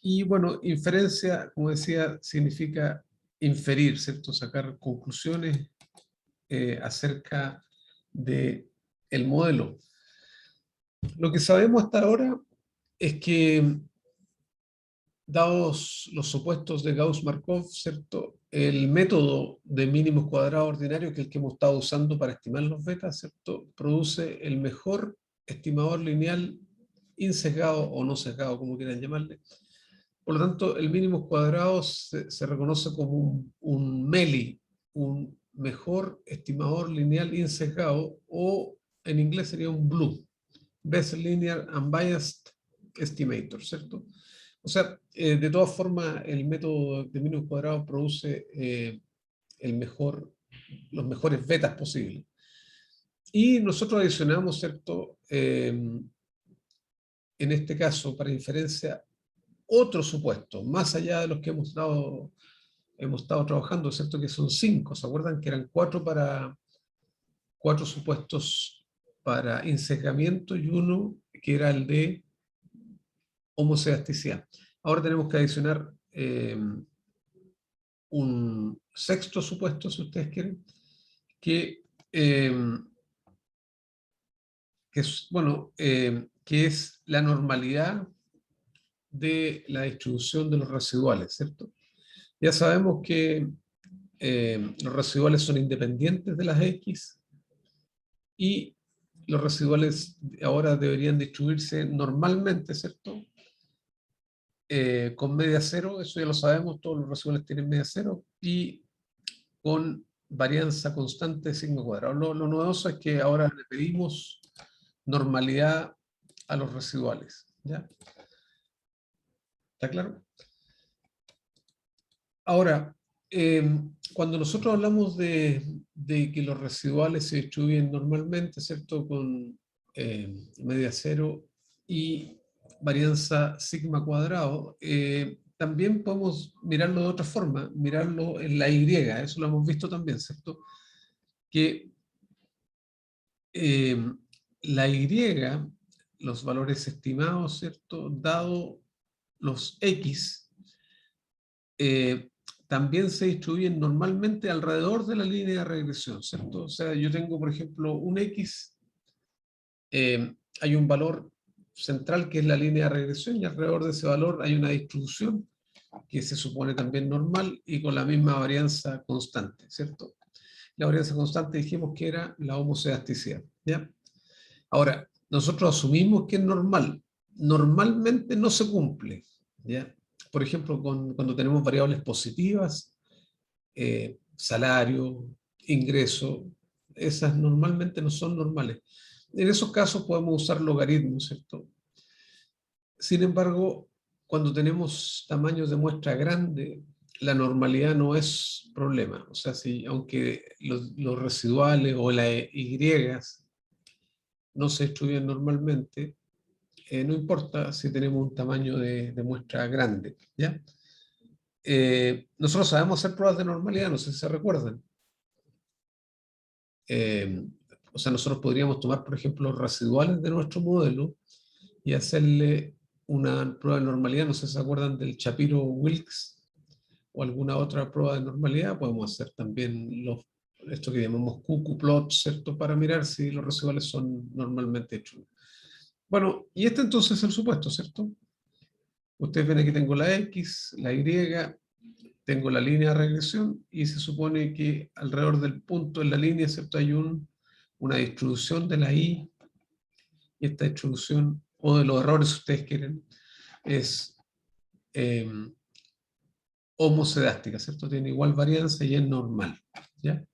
Y bueno, inferencia, como decía, significa inferir, ¿cierto? Sacar conclusiones acerca de el modelo. Lo que sabemos hasta ahora es que, dados los supuestos de Gauss-Markov, ¿cierto? El método de mínimos cuadrados ordinario, que es el que hemos estado usando para estimar los betas, ¿cierto? Produce el mejor estimador lineal insesgado o no sesgado, como quieran llamarle. Por lo tanto, el mínimo cuadrado se reconoce como un MELI, un mejor estimador lineal insesgado, o en inglés sería un BLUE, Best Linear Unbiased Estimator, ¿cierto? O sea, de todas formas, el método de mínimo cuadrado produce los mejores betas posibles. Y nosotros adicionamos, ¿cierto? En este caso, para inferencia, otro supuesto, más allá de los que hemos estado trabajando, ¿cierto? Que son 5. ¿Se acuerdan que eran 4 supuestos para insecamiento y uno que era el de homocedasticidad? Ahora tenemos que adicionar un sexto supuesto, si ustedes quieren, que, eh, que es la normalidad de la distribución de los residuales, ¿cierto? Ya sabemos que los residuales son independientes de las X y los residuales ahora deberían distribuirse normalmente, ¿cierto? Con media cero, eso ya lo sabemos, todos los residuales tienen media cero, y con varianza constante de sigma cuadrado. Lo novedoso es que ahora le pedimos normalidad a los residuales, ¿ya? ¿Está claro? Ahora, cuando nosotros hablamos de que los residuales se distribuyen normalmente, ¿cierto? Con media cero y varianza sigma cuadrado, también podemos mirarlo de otra forma, mirarlo en la Y, eso lo hemos visto también, ¿cierto? Que la Y, los valores estimados, ¿cierto? Dado los X, también se distribuyen normalmente alrededor de la línea de regresión, ¿cierto? O sea, yo tengo, por ejemplo, un X, hay un valor central que es la línea de regresión, y alrededor de ese valor hay una distribución que se supone también normal y con la misma varianza constante, ¿cierto? La varianza constante dijimos que era la homocedasticidad, ¿ya? Ahora, nosotros asumimos que es normal. Normalmente no se cumple, ¿ya? Por ejemplo, cuando tenemos variables positivas, salario, ingreso, esas normalmente no son normales. En esos casos podemos usar logaritmos, ¿cierto? Sin embargo, cuando tenemos tamaños de muestra grande, la normalidad no es problema. O sea, si, aunque los residuales o las Y no se distribuyen normalmente, no importa si tenemos un tamaño de muestra grande, ¿ya? Nosotros sabemos hacer pruebas de normalidad, no sé si se recuerdan. O sea, nosotros podríamos tomar, por ejemplo, los residuales de nuestro modelo y hacerle una prueba de normalidad. No sé si se acuerdan del Shapiro-Wilks o alguna otra prueba de normalidad. Podemos hacer también esto que llamamos QQ-plot, ¿cierto? Para mirar si los residuales son normalmente hechos. Bueno, y este entonces es el supuesto, ¿cierto? Ustedes ven aquí tengo la X, la Y, tengo la línea de regresión y se supone que alrededor del punto en la línea, ¿cierto? Hay una distribución de la Y, y esta distribución, o de los errores si ustedes quieren, es eh, homocedástica, ¿cierto? Tiene igual varianza y es normal, ¿ya?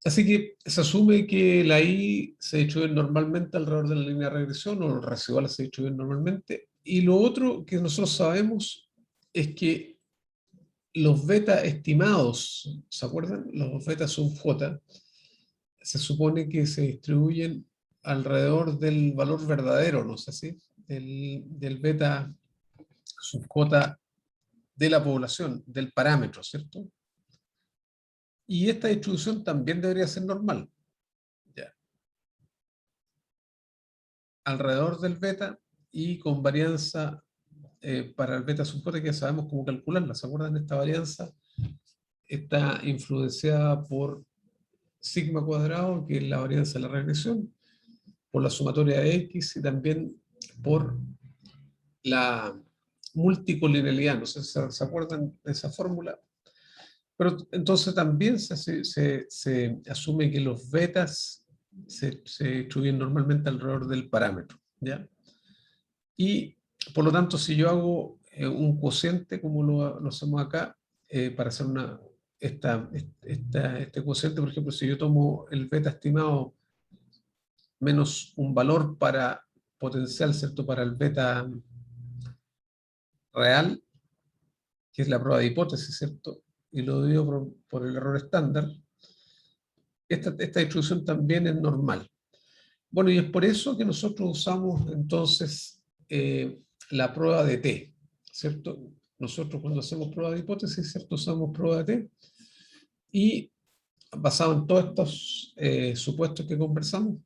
Así que se asume que la I se distribuye normalmente alrededor de la línea de regresión, o los residuales se distribuyen normalmente. Y lo otro que nosotros sabemos es que los beta estimados, ¿se acuerdan? Los beta sub j, se supone que se distribuyen alrededor del valor verdadero, ¿no es así? Del beta sub j de la población, del parámetro, ¿cierto? Y esta distribución también debería ser normal, ¿ya? Alrededor del beta y con varianza para el beta sub j, que ya sabemos cómo calcularla. ¿Se acuerdan? Esta varianza está influenciada por sigma cuadrado, que es la varianza de la regresión, por la sumatoria de x y también por la multicolinialidad. No sé si se acuerdan de esa fórmula. Pero entonces también se asume que los betas se distribuyen normalmente alrededor del parámetro, ¿ya? Y por lo tanto, si yo hago un cociente, como lo hacemos acá, para hacer este cociente, por ejemplo, si yo tomo el beta estimado menos un valor para potencial, ¿cierto? Para el beta real, que es la prueba de hipótesis, ¿cierto? Y lo divido por el error estándar, esta distribución también es normal. Bueno, y es por eso que nosotros usamos entonces la prueba de T, ¿cierto? Nosotros cuando hacemos prueba de hipótesis, ¿cierto? Usamos prueba de T y basado en todos estos supuestos que conversamos,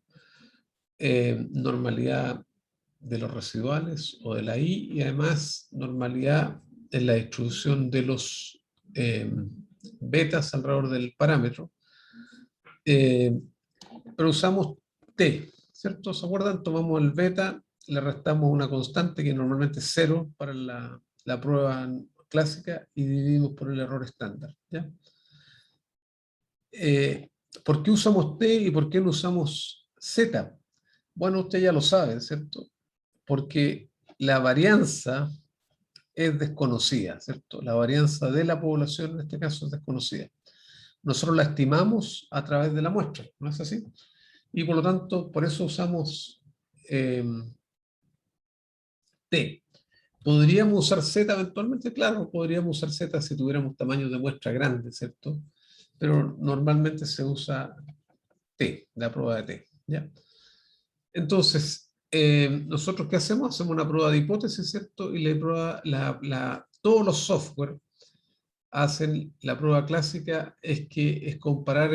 normalidad de los residuales o de la I y además normalidad en la distribución de los betas alrededor del parámetro, pero usamos T, ¿cierto? ¿Se acuerdan? Tomamos el beta, le restamos una constante que normalmente es 0 para la prueba clásica y dividimos por el error estándar, ¿ya? ¿Por qué usamos T y por qué no usamos Z? Bueno, usted ya lo sabe, ¿cierto? Porque la varianza es desconocida, ¿cierto? La varianza de la población en este caso es desconocida. Nosotros la estimamos a través de la muestra, ¿no es así? Y por lo tanto, por eso usamos T. ¿Podríamos usar Z eventualmente? Claro, podríamos usar Z si tuviéramos tamaños de muestra grandes, ¿cierto? Pero normalmente se usa T, la prueba de T, ¿ya? Entonces, ¿nosotros qué hacemos? Hacemos una prueba de hipótesis, ¿cierto? Y todos los software hacen la prueba clásica, es comparar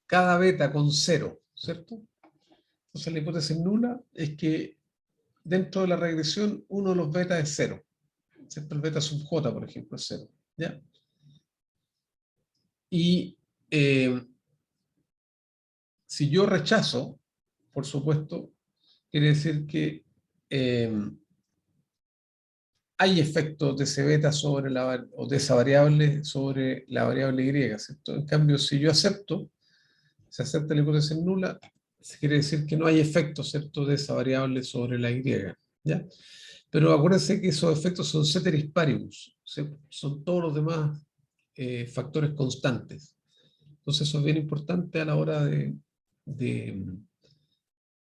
cada beta con 0, ¿cierto? Entonces la hipótesis nula es que dentro de la regresión uno de los betas es 0, ¿cierto? El beta sub j, por ejemplo, es 0, ¿ya? Y si yo rechazo, por supuesto, quiere decir que hay efectos de ese beta o de esa variable sobre la variable y, ¿cierto? En cambio, si yo acepto, se acepta la hipótesis nula, quiere decir que no hay efectos, ¿cierto?, de esa variable sobre la y, ¿ya? Pero acuérdense que esos efectos son ceteris paribus, son todos los demás factores constantes. Entonces eso es bien importante a la hora de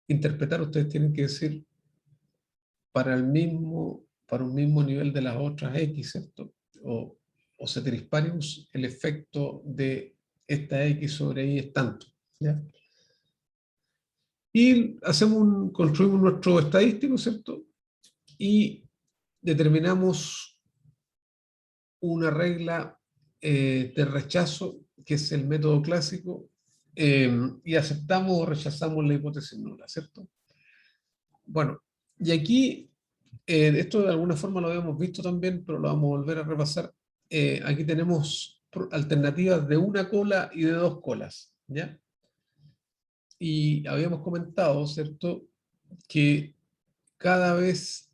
interpretar. Ustedes tienen que decir para un mismo nivel de las otras X, ¿cierto? O ceteris paribus, el efecto de esta X sobre Y es tanto, ¿ya? Y construimos nuestro estadístico, ¿cierto? Y determinamos una regla de rechazo, que es el método clásico, y aceptamos o rechazamos la hipótesis nula, ¿cierto? Bueno, y aquí, esto de alguna forma lo habíamos visto también, pero lo vamos a volver a repasar. Aquí tenemos alternativas de una cola y de dos colas, ¿ya? Y habíamos comentado, ¿cierto?, que cada vez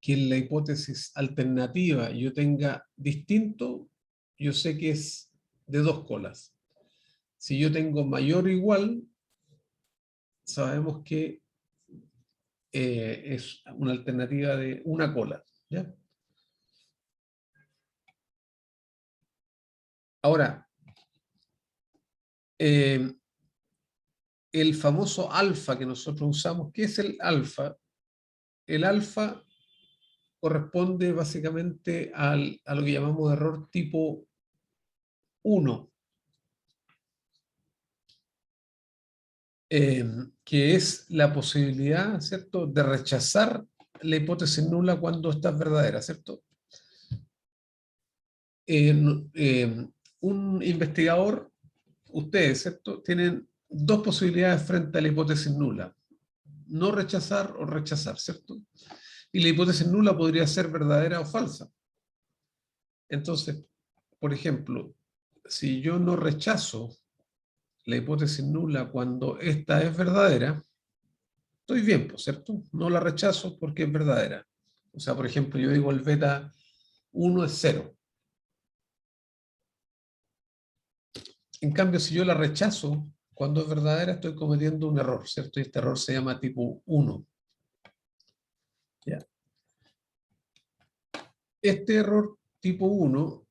que en la hipótesis alternativa yo tenga distinto, yo sé que es de dos colas. Si yo tengo mayor o igual, sabemos que es una alternativa de una cola, ¿ya? Ahora, el famoso alfa que nosotros usamos, ¿qué es el alfa? El alfa corresponde básicamente a lo que llamamos error tipo 1, que es la posibilidad, ¿cierto?, de rechazar la hipótesis nula cuando esta es verdadera, ¿cierto? Un investigador, ustedes, ¿cierto?, tienen dos posibilidades frente a la hipótesis nula: no rechazar o rechazar, ¿cierto? Y la hipótesis nula podría ser verdadera o falsa. Entonces, por ejemplo, si yo no rechazo la hipótesis nula cuando esta es verdadera, estoy bien, pues, ¿cierto? No la rechazo porque es verdadera. O sea, por ejemplo, yo digo el beta 1 es 0. En cambio, si yo la rechazo, cuando es verdadera, estoy cometiendo un error, ¿cierto? Y este error se llama tipo 1. ¿Ya? Este error tipo 1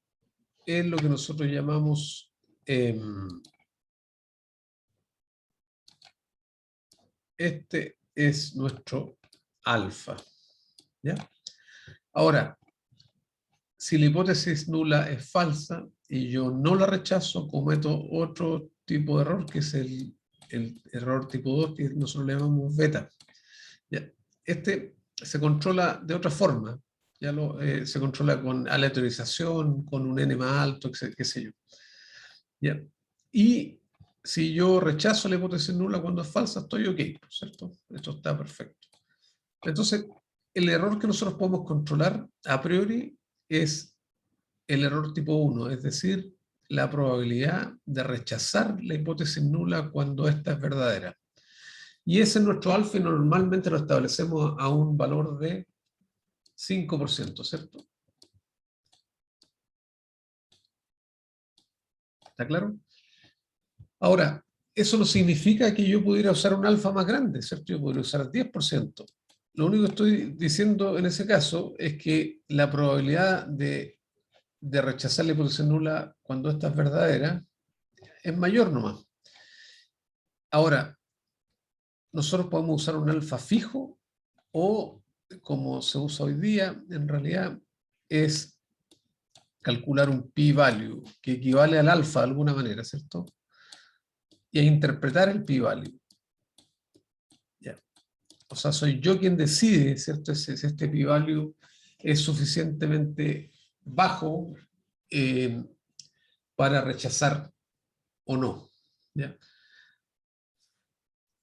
es lo que nosotros llamamos este es nuestro alfa. ¿Ya? Ahora, si la hipótesis nula es falsa y yo no la rechazo, cometo otro tipo de error, que es el error tipo 2, que nosotros le llamamos beta. ¿Ya? Este se controla de otra forma. Se controla con aleatorización, con un n más alto, qué sé yo. ¿Ya? Y si yo rechazo la hipótesis nula cuando es falsa, estoy ok, ¿cierto? Esto está perfecto. Entonces, el error que nosotros podemos controlar a priori es el error tipo 1, es decir, la probabilidad de rechazar la hipótesis nula cuando esta es verdadera. Y ese es nuestro alfa y normalmente lo establecemos a un valor de 5%, ¿cierto? ¿Está claro? Ahora, eso no significa que yo pudiera usar un alfa más grande, ¿cierto? Yo podría usar 10%. Lo único que estoy diciendo en ese caso es que la probabilidad de rechazar la hipótesis nula cuando esta es verdadera es mayor nomás. Ahora, nosotros podemos usar un alfa fijo o, como se usa hoy día, en realidad es calcular un p-value que equivale al alfa de alguna manera, ¿cierto? Y a interpretar el p-value. ¿Ya? O sea, soy yo quien decide, ¿cierto? Si este p-value es suficientemente bajo para rechazar o no. ¿Ya?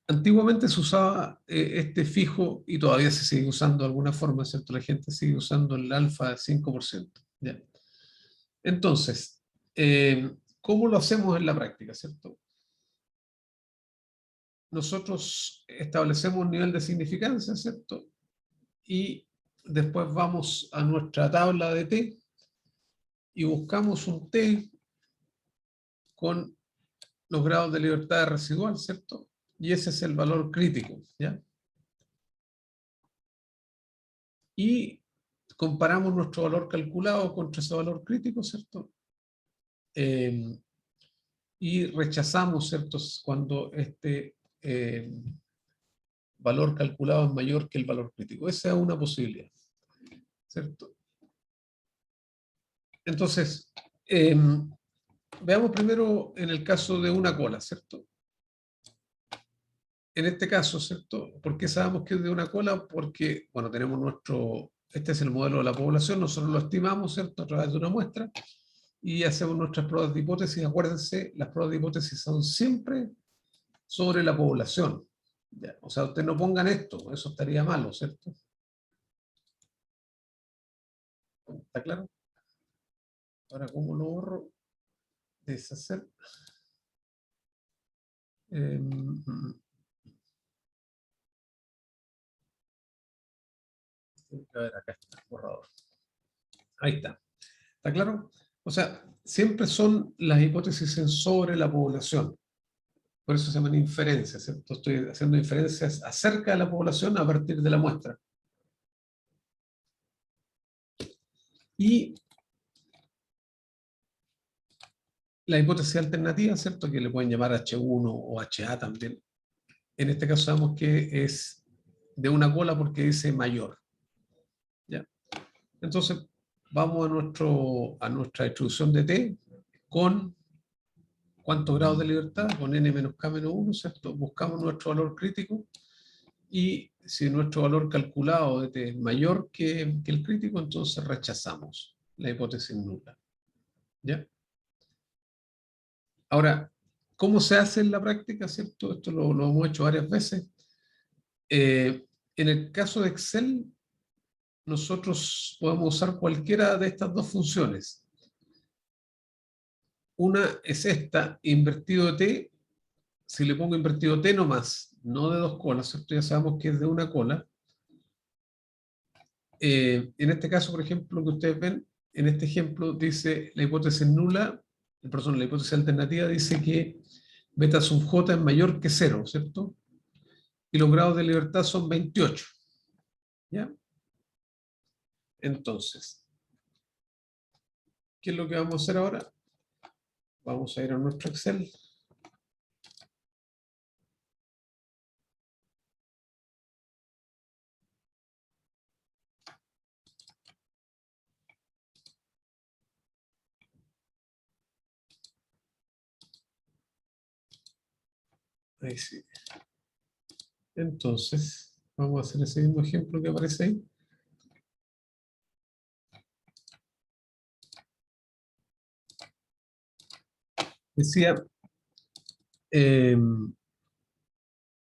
Antiguamente se usaba este fijo y todavía se sigue usando de alguna forma, ¿cierto? La gente sigue usando el alfa 5%. ¿Ya? Entonces, ¿cómo lo hacemos en la práctica, cierto? Nosotros establecemos un nivel de significancia, ¿cierto? Y después vamos a nuestra tabla de t y buscamos un t con los grados de libertad residual, ¿cierto? Y ese es el valor crítico, ¿ya? Y comparamos nuestro valor calculado contra ese valor crítico, ¿cierto? Y rechazamos, ¿cierto? Cuando este valor calculado es mayor que el valor crítico. Esa es una posibilidad, ¿cierto? Entonces, veamos primero en el caso de una cola, ¿cierto? En este caso, ¿cierto? ¿Por qué sabemos que es de una cola? Porque, bueno, tenemos este es el modelo de la población, nosotros lo estimamos, ¿cierto? A través de una muestra y hacemos nuestras pruebas de hipótesis. Acuérdense, las pruebas de hipótesis son siempre sobre la población. ¿Ya? O sea, ustedes no pongan esto, eso estaría malo, ¿cierto? ¿Está claro? Ahora, ¿cómo lo borro? Deshacer. Eh, a ver, acá está el borrador. Ahí está. ¿Está claro? O sea, siempre son las hipótesis en sobre la población. Por eso se llaman inferencias, ¿cierto? Estoy haciendo inferencias acerca de la población a partir de la muestra. Y la hipótesis alternativa, ¿cierto? Que le pueden llamar H1 o HA también. En este caso sabemos que es de una cola porque dice mayor. ¿Ya? Entonces, vamos a nuestra distribución de T con cuántos grados de libertad, con n menos k menos 1, ¿cierto? Buscamos nuestro valor crítico y si nuestro valor calculado de T es mayor que el crítico, entonces rechazamos la hipótesis nula. ¿Ya? Ahora, ¿cómo se hace en la práctica, cierto? Esto lo hemos hecho varias veces. En el caso de Excel, nosotros podemos usar cualquiera de estas dos funciones. Una es esta, invertido de t. Si le pongo invertido t nomás, no de dos colas, ¿cierto? Ya sabemos que es de una cola. En este caso, por ejemplo, lo que ustedes ven, en este ejemplo dice la hipótesis nula, perdón, la hipótesis alternativa dice que beta sub j es mayor que 0, ¿cierto? Y los grados de libertad son 28. ¿Ya? Entonces, ¿qué es lo que vamos a hacer ahora? Vamos a ir a nuestro Excel. Ahí sí. Entonces, vamos a hacer ese mismo ejemplo que aparece ahí. Decía,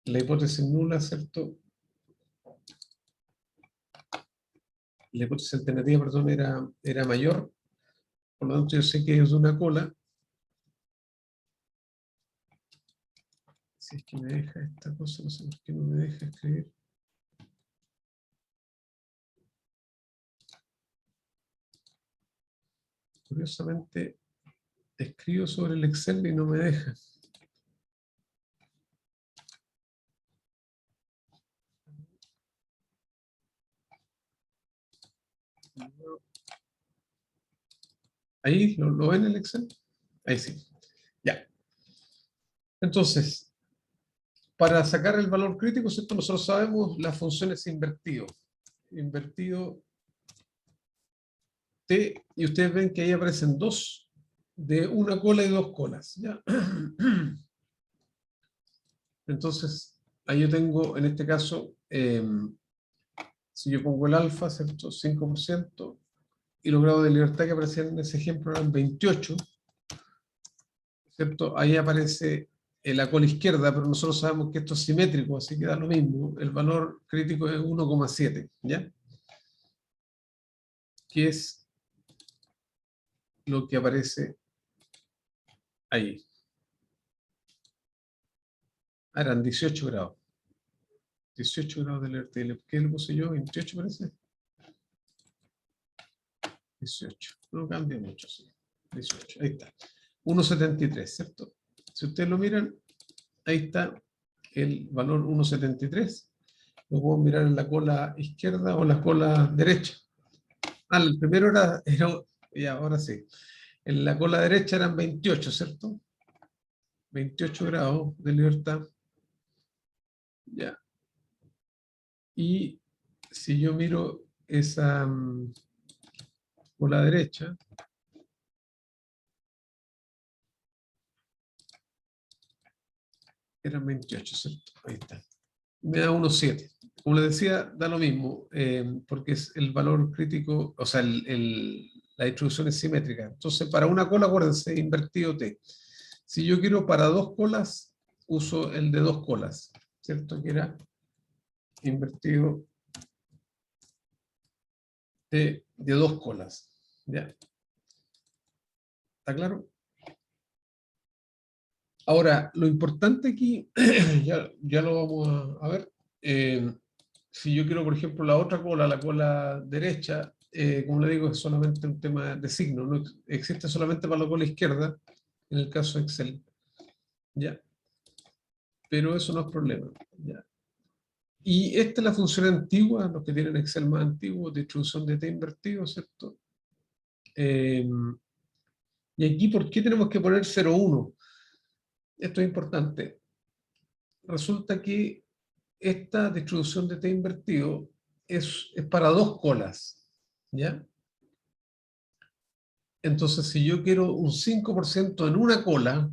la hipótesis nula, ¿cierto? La hipótesis alternativa, perdón, era mayor. Por lo tanto, yo sé que es de una cola. Si es que me deja esta cosa, no sé por qué no me deja escribir. Curiosamente, escribo sobre el Excel y no me deja. Ahí, ¿lo ven el Excel? Ahí sí. Ya. Entonces, para sacar el valor crítico, ¿cierto? Nosotros sabemos las funciones invertido. Invertido T, y ustedes ven que ahí aparecen dos, de una cola y dos colas. ¿Ya? Entonces, ahí yo tengo, en este caso, si yo pongo el alfa, ¿cierto? 5%, y los grados de libertad que aparecían en ese ejemplo eran 28, ¿cierto? Ahí aparece la cola izquierda, pero nosotros sabemos que esto es simétrico, así que da lo mismo. El valor crítico es 1,7, ¿ya? Que es lo que aparece ahí. Eran 18 grados. 18 grados de libertad. ¿Qué le puse yo? ¿28 parece? 18. No cambia mucho, sí. 18. Ahí está. 1,73, ¿cierto? Si ustedes lo miran, ahí está el valor 1,73. Lo puedo mirar en la cola izquierda o la cola derecha. Ah, el primero era ya, ahora sí. En la cola derecha eran 28, ¿cierto? 28 grados de libertad. Ya. Y si yo miro esa cola derecha, eran 28, ¿cierto? Ahí está. Me da 1,7. Como les decía, da lo mismo, porque es el valor crítico, o sea, la distribución es simétrica. Entonces, para una cola, acuérdense, invertido T. Si yo quiero para dos colas, uso el de dos colas, ¿cierto? Que era invertido de dos colas. ¿Ya? ¿Está claro? Ahora, lo importante aquí, ya lo vamos a ver. Si yo quiero, por ejemplo, la otra cola, la cola derecha, como le digo, es solamente un tema de signo. No existe solamente para la cola izquierda, en el caso de Excel. ¿Ya? Pero eso no es problema. ¿Ya? Y esta es la función antigua, los que tienen Excel más antiguo, distribución de t invertido, ¿cierto? Y aquí, ¿por qué tenemos que poner 0,1? Esto es importante. Resulta que esta distribución de t invertido es para dos colas, ¿ya? Entonces, si yo quiero un 5% en una cola,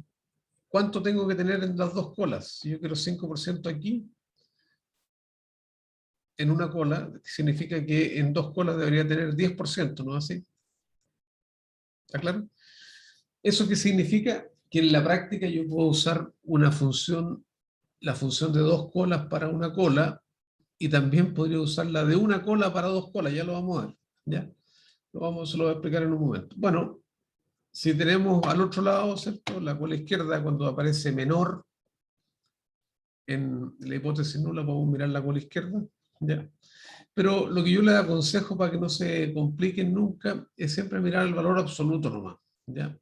¿cuánto tengo que tener en las dos colas? Si yo quiero 5% aquí, en una cola, significa que en dos colas debería tener 10%, ¿no es así? ¿Está claro? ¿Eso qué significa? Que en la práctica yo puedo usar una función, la función de dos colas para una cola, y también podría usarla de una cola para dos colas, ya lo vamos a ver, ¿ya? Se lo voy a explicar en un momento. Bueno, si tenemos al otro lado, ¿cierto? La cola izquierda, cuando aparece menor en la hipótesis nula, podemos mirar la cola izquierda, ¿ya? Pero lo que yo les aconsejo para que no se compliquen nunca es siempre mirar el valor absoluto nomás, ¿ya?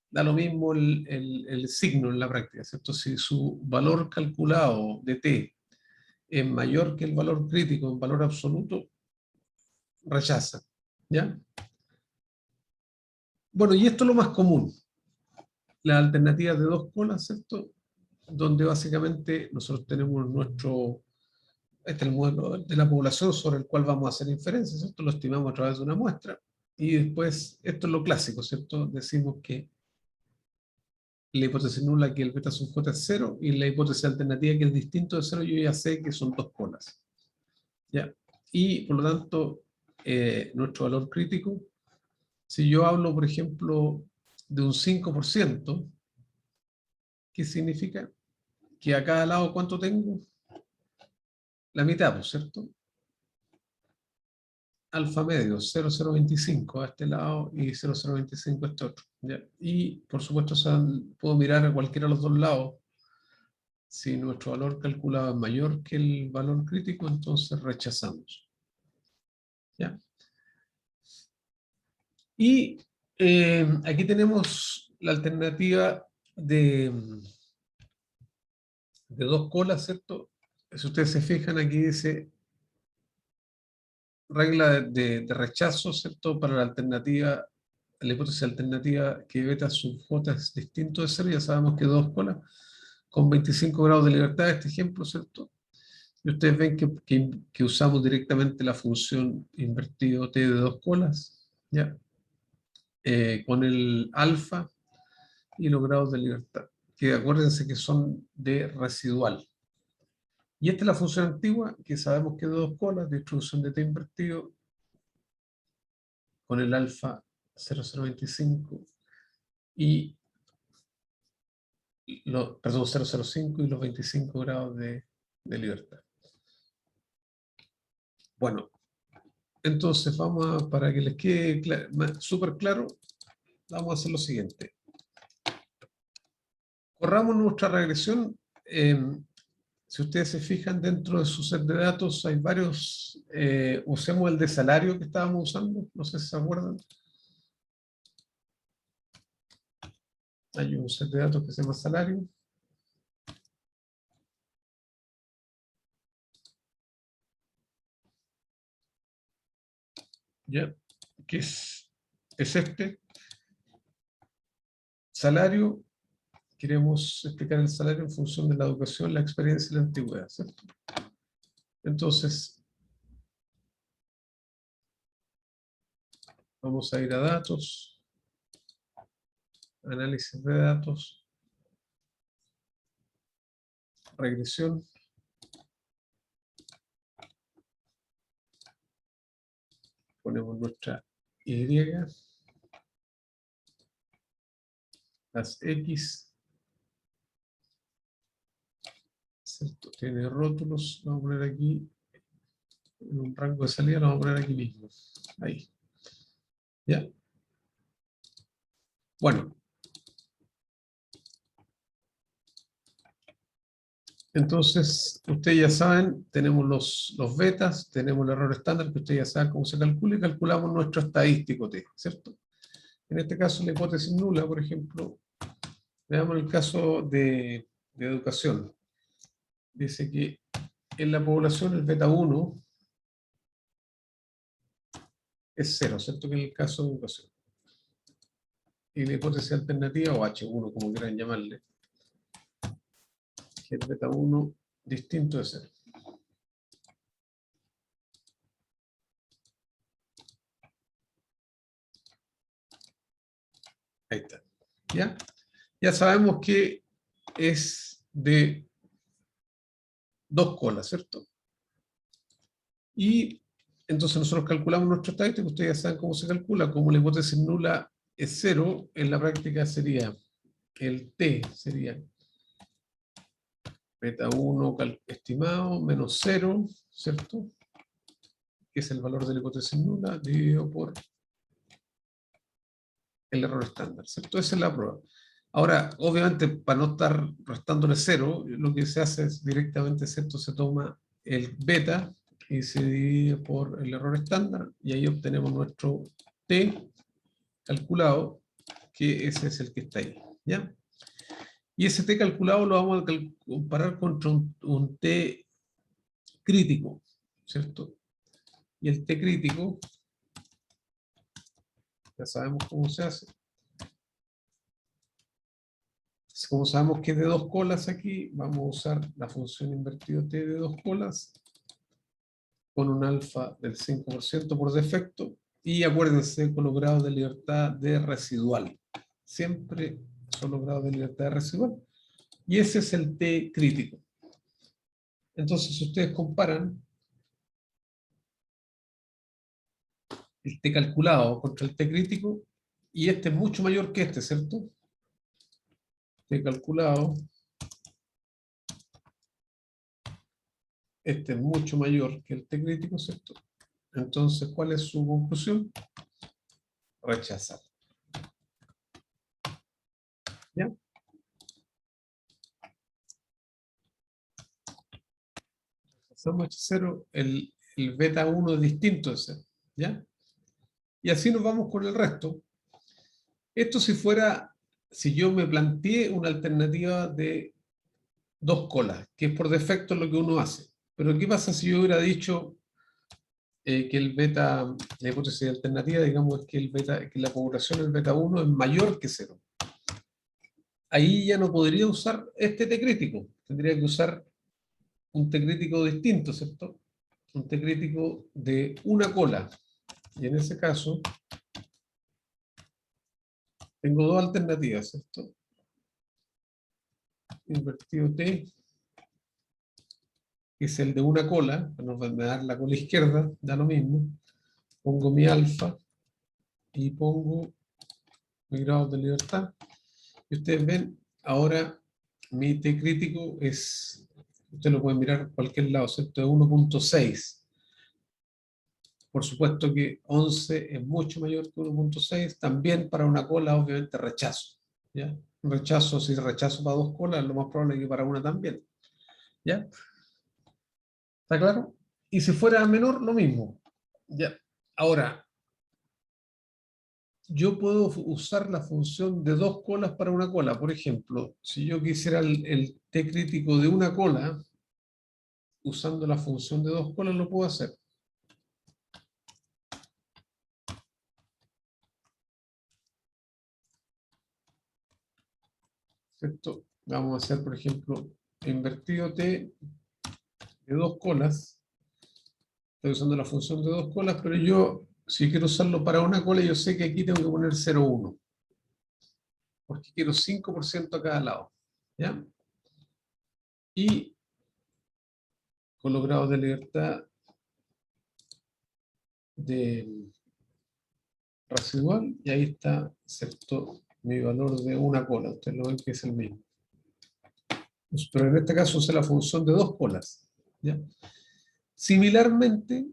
Da lo mismo el signo en la práctica, ¿cierto? Si su valor calculado de t es mayor que el valor crítico en valor absoluto, rechaza, ¿ya? Bueno, y esto es lo más común, las alternativas de dos colas, ¿cierto? Donde básicamente nosotros tenemos este es el modelo de la población sobre el cual vamos a hacer inferencias, ¿cierto? Lo estimamos a través de una muestra, y después, esto es lo clásico, ¿cierto? Decimos que la hipótesis nula que el beta sub j es 0, y la hipótesis alternativa que es distinto de 0, yo ya sé que son dos colas, ¿ya? Y por lo tanto, nuestro valor crítico, si yo hablo, por ejemplo, de un 5%, ¿qué significa? Que a cada lado, ¿cuánto tengo? La mitad, ¿no es cierto? Alfa medio, 0,025 a este lado y 0,025 a este otro, ¿ya? Y, por supuesto, puedo mirar a cualquiera de los dos lados. Si nuestro valor calculado es mayor que el valor crítico, entonces rechazamos, ¿ya? Y aquí tenemos la alternativa de dos colas, ¿cierto? Si ustedes se fijan, aquí dice regla de rechazo, ¿cierto? Para la hipótesis alternativa que beta sub j es distinto de 0, ya sabemos que dos colas con 25 grados de libertad, este ejemplo, ¿cierto? Y ustedes ven que usamos directamente la función invertido t de dos colas, ¿ya? Con el alfa y los grados de libertad, que acuérdense que son de residual. Y esta es la función antigua, que sabemos que es de dos colas, distribución de t invertido, con el alfa 0025 y perdón, 005 y los 25 grados de libertad. Bueno, entonces para que les quede súper claro, vamos a hacer lo siguiente. Corramos nuestra regresión. Si ustedes se fijan, dentro de su set de datos hay varios, usemos el de salario que estábamos usando, no sé si se acuerdan. Hay un set de datos que se llama salario. ¿Ya? Que es este. Salario, queremos explicar el salario en función de la educación, la experiencia y la antigüedad, ¿cierto? Entonces, vamos a ir a datos, análisis de datos, regresión. Ponemos nuestra Y, las X, ¿cierto? Tiene rótulos, lo vamos a poner aquí, en un rango de salida lo vamos a poner aquí mismo, ahí. ¿Ya? Bueno. Entonces, ustedes ya saben, tenemos los betas, tenemos el error estándar, que ustedes ya saben cómo se calcula, y calculamos nuestro estadístico t, ¿cierto? En este caso, la hipótesis nula, por ejemplo, veamos el caso de educación. Dice que en la población el beta 1 es 0, ¿cierto? Que en el caso de educación. Y la hipótesis alternativa, o H1, como quieran llamarle, que es beta 1 distinto de 0. Ahí está. ¿Ya? Ya sabemos que es de dos colas, ¿cierto? Y entonces nosotros calculamos nuestro estadístico, ustedes ya saben cómo se calcula, como la hipótesis nula es 0, en la práctica sería el t, sería beta 1 estimado menos 0, ¿cierto? Que es el valor de la hipótesis nula, dividido por el error estándar, ¿cierto? Esa es la prueba. Ahora, obviamente, para no estar restándole 0, lo que se hace es directamente, ¿cierto? Se toma el beta y se divide por el error estándar, y ahí obtenemos nuestro t calculado, que ese es el que está ahí, ¿ya? Y ese t calculado lo vamos a comparar contra un t crítico, ¿cierto? Y el t crítico, ya sabemos cómo se hace. Como sabemos que es de dos colas aquí, vamos a usar la función invertido t de dos colas con un alfa del 5% por defecto, y acuérdense con los grados de libertad de residual. Siempre son los grados de libertad de residual. Y ese es el t crítico. Entonces, si ustedes comparan el t calculado contra el t crítico, y este es mucho mayor que este, ¿cierto? T calculado, este es mucho mayor que el t crítico, ¿cierto? Entonces, ¿cuál es su conclusión? Rechazar. ¿Ya? Rechazamos H0, el beta 1 es distinto de ese, ¿ya? Y así nos vamos con el resto. Esto si yo me planteé una alternativa de dos colas, que es por defecto lo que uno hace. Pero ¿qué pasa si yo hubiera dicho que el beta, la hipótesis alternativa, digamos, es que, que la población del beta 1 es mayor que 0? Ahí ya no podría usar este t crítico. Tendría que usar un t crítico distinto, ¿cierto? Un t crítico de una cola. Y en ese caso, tengo dos alternativas, ¿cierto? Invertido t, que es el de una cola, nos va a dar la cola izquierda, da lo mismo. Pongo mi alfa y pongo mi grado de libertad. Y ustedes ven, ahora mi t crítico es, ustedes lo pueden mirar por cualquier lado, ¿cierto? Es 1.6. Por supuesto que 11 es mucho mayor que 1.6. También para una cola, obviamente, rechazo. ¿Ya? Rechazo, si rechazo para dos colas, lo más probable es que para una también. ¿Ya? ¿Está claro? Y si fuera menor, lo mismo. ¿Ya? Ahora, yo puedo usar la función de dos colas para una cola. Por ejemplo, si yo quisiera el t crítico de una cola, usando la función de dos colas lo puedo hacer. ¿Cierto? Vamos a hacer, por ejemplo, invertido t de dos colas. Estoy usando la función de dos colas, pero yo, si quiero usarlo para una cola, yo sé que aquí tengo que poner 0,1. Porque quiero 5% a cada lado. ¿Ya? Y con los grados de libertad de residual, y ahí está, ¿cierto? Mi valor de una cola. Ustedes lo ven que es el mismo. Pero en este caso usé la función de dos colas. ¿Ya? Similarmente,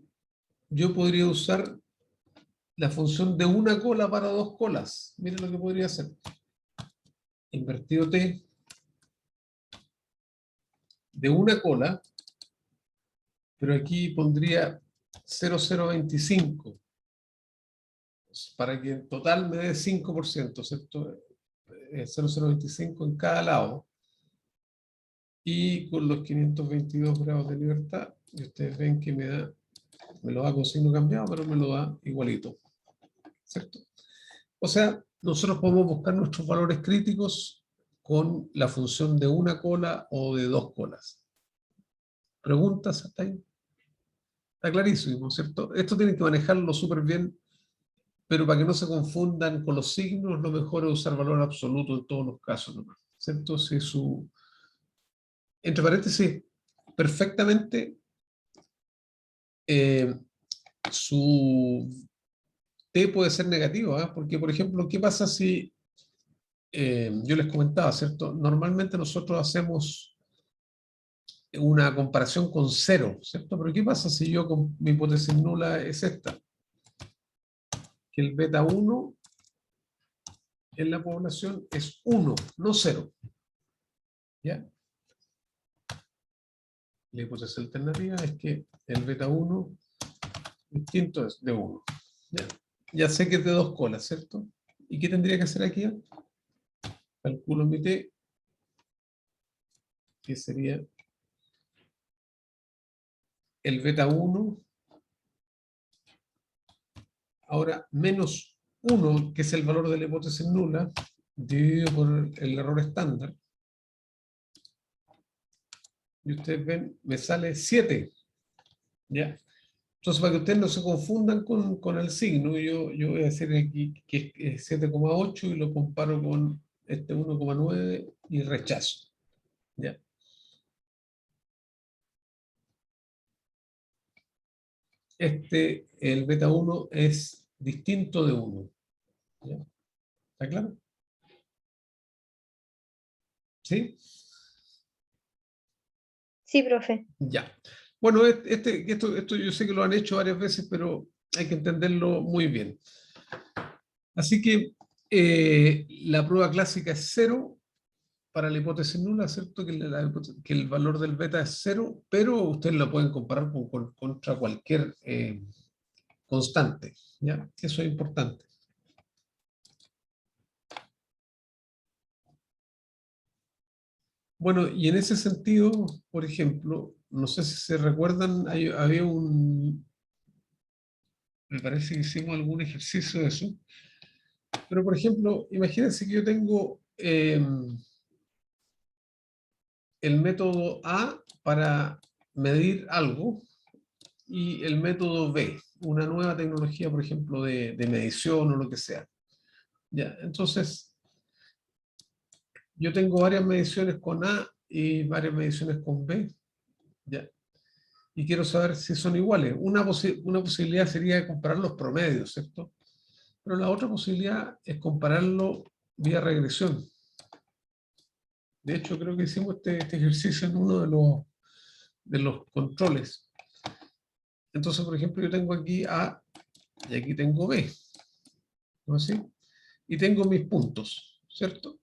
yo podría usar la función de una cola para dos colas. Miren lo que podría hacer. Invertido t de una cola, pero aquí pondría 0,025 para que en total me dé 5%, ¿cierto? 0,025 en cada lado. Y con los 522 grados de libertad, y ustedes ven que me lo da con signo cambiado, pero me lo da igualito, ¿cierto? O sea, nosotros podemos buscar nuestros valores críticos con la función de una cola o de dos colas. ¿Preguntas hasta ahí? Está clarísimo, ¿cierto? Esto tienen que manejarlo súper bien, pero para que no se confundan con los signos, lo mejor es usar valor absoluto en todos los casos, ¿no? ¿Cierto? Si entre paréntesis, perfectamente eh, su t puede ser negativo, ¿eh? Porque, por ejemplo, ¿qué pasa si yo les comentaba, ¿cierto? Normalmente nosotros hacemos una comparación con cero, ¿cierto? Pero ¿qué pasa si yo con mi hipótesis nula es esta? Que el beta 1 en la población es 1, no 0. ¿Ya? La hipótesis alternativa es que el beta 1 distinto es de 1. ¿Ya? Ya sé que es de dos colas, ¿cierto? ¿Y qué tendría que hacer aquí? Calculo mi t, que sería el beta 1, ahora menos 1, que es el valor de la hipótesis nula, dividido por el error estándar. Y ustedes ven, me sale 7. ¿Ya? Entonces, para que ustedes no se confundan con el signo, yo voy a decir aquí que es 7,8 y lo comparo con este 1,9 y rechazo. ¿Ya? El beta 1 es distinto de 1. ¿Ya? ¿Está claro? ¿Sí? Sí, profe. Ya. Bueno, esto yo sé que lo han hecho varias veces, pero hay que entenderlo muy bien. Así que la prueba clásica es 0 para la hipótesis nula, ¿cierto? Que el valor del beta es 0, pero ustedes lo pueden comparar contra cualquier constante. ¿Ya? Eso es importante. Bueno, y en ese sentido, por ejemplo, no sé si se recuerdan, había me parece que hicimos algún ejercicio de eso, pero por ejemplo, imagínense que yo tengo el método A para medir algo y el método B, una nueva tecnología, por ejemplo, de medición o lo que sea. ¿Ya? Entonces, yo tengo varias mediciones con A y varias mediciones con B, ¿ya? Y quiero saber si son iguales. Una posibilidad sería comparar los promedios, ¿cierto? Pero la otra posibilidad es compararlo vía regresión. De hecho, creo que hicimos este ejercicio en uno de los controles. Entonces, por ejemplo, yo tengo aquí A y aquí tengo B, ¿no es así? Y tengo mis puntos, ¿cierto?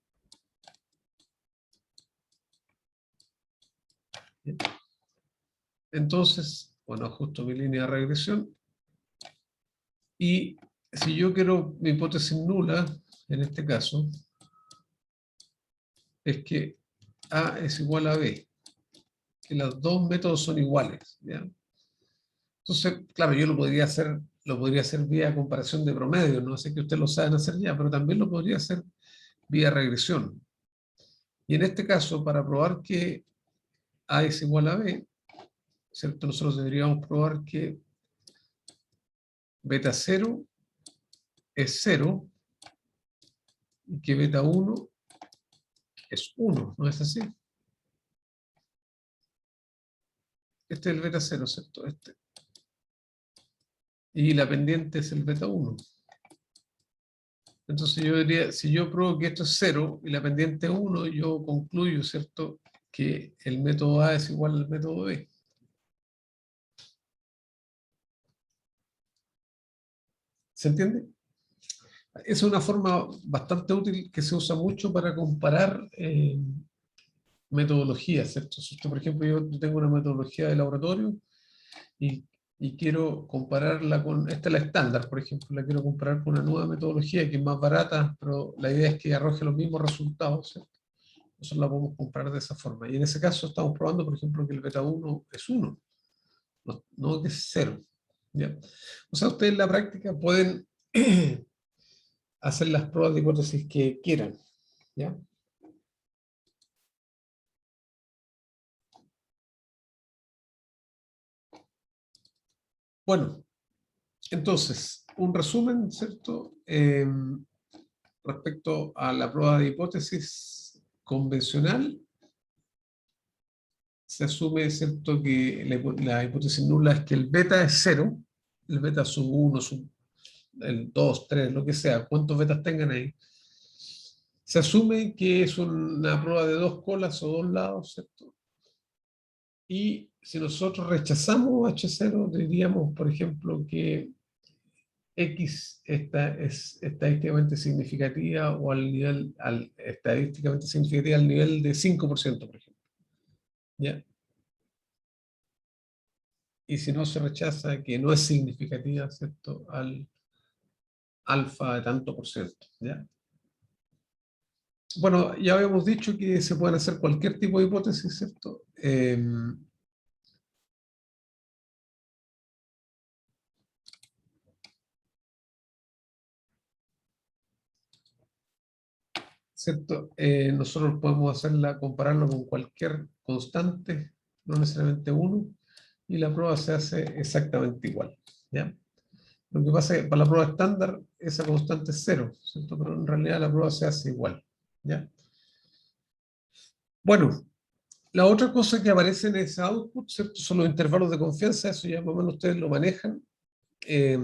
Bien. Entonces, bueno, ajusto mi línea de regresión. Y si yo quiero mi hipótesis nula, en este caso, es que A es igual a B, que los dos métodos son iguales, ¿ya? Entonces, claro, yo lo podría hacer vía comparación de promedio, no sé que ustedes lo saben hacer ya, pero también lo podría hacer vía regresión. Y en este caso, para probar que A es igual a B, ¿cierto? Nosotros deberíamos probar que beta 0 es 0 y que beta 1 es 1, ¿no es así? Este es el beta 0, ¿cierto? Y la pendiente es el beta 1. Entonces yo diría, si yo pruebo que esto es 0 y la pendiente es 1, yo concluyo, ¿cierto?, que el método A es igual al método B. ¿Se entiende? Es una forma bastante útil que se usa mucho para comparar metodologías, ¿cierto? Si por ejemplo, yo tengo una metodología de laboratorio y, y quiero compararla con, esta es la estándar, por ejemplo, la quiero comparar con una nueva metodología que es más barata, pero la idea es que arroje los mismos resultados, ¿cierto? Nosotros la podemos comparar de esa forma. Y en ese caso estamos probando, por ejemplo, que el beta 1 es 1, no que es 0. ¿Ya? O sea, ustedes en la práctica pueden hacer las pruebas de hipótesis que quieran. ¿Ya? Bueno, entonces, un resumen, ¿cierto? Respecto a la prueba de hipótesis convencional, se asume, ¿cierto?, que la hipótesis nula es que el beta es 0, el beta sub 1, el 2, 3, lo que sea, cuántos betas tengan ahí. Se asume que es una prueba de dos colas o dos lados, ¿cierto? Y si nosotros rechazamos H0, diríamos, por ejemplo, que X es estadísticamente significativa o estadísticamente significativa al nivel de 5%, por ejemplo. ¿Ya? Y si no se rechaza que no es significativa, ¿cierto? Al alfa de tanto por ciento. ¿Ya? Bueno, ya habíamos dicho que se pueden hacer cualquier tipo de hipótesis, ¿cierto? ¿Cierto? Nosotros podemos compararlo con cualquier constante, no necesariamente uno, y la prueba se hace exactamente igual. ¿Ya? Lo que pasa es que para la prueba estándar esa constante es cero, ¿cierto? Pero en realidad la prueba se hace igual. ¿Ya? Bueno, la otra cosa que aparece en ese output, ¿cierto? Son los intervalos de confianza, eso ya más o menos ustedes lo manejan. Eh,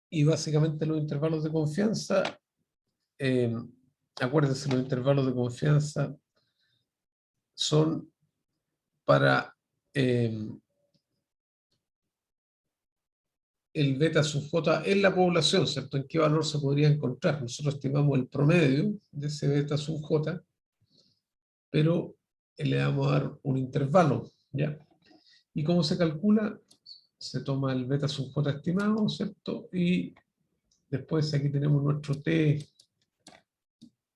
y básicamente los intervalos de confianza, eh, acuérdense, los intervalos de confianza son para el beta sub j en la población, ¿cierto? ¿En qué valor se podría encontrar? Nosotros estimamos el promedio de ese beta sub j, pero le vamos a dar un intervalo, ¿ya? ¿Y cómo se calcula? Se toma el beta sub j estimado, ¿cierto? Y después aquí tenemos nuestro T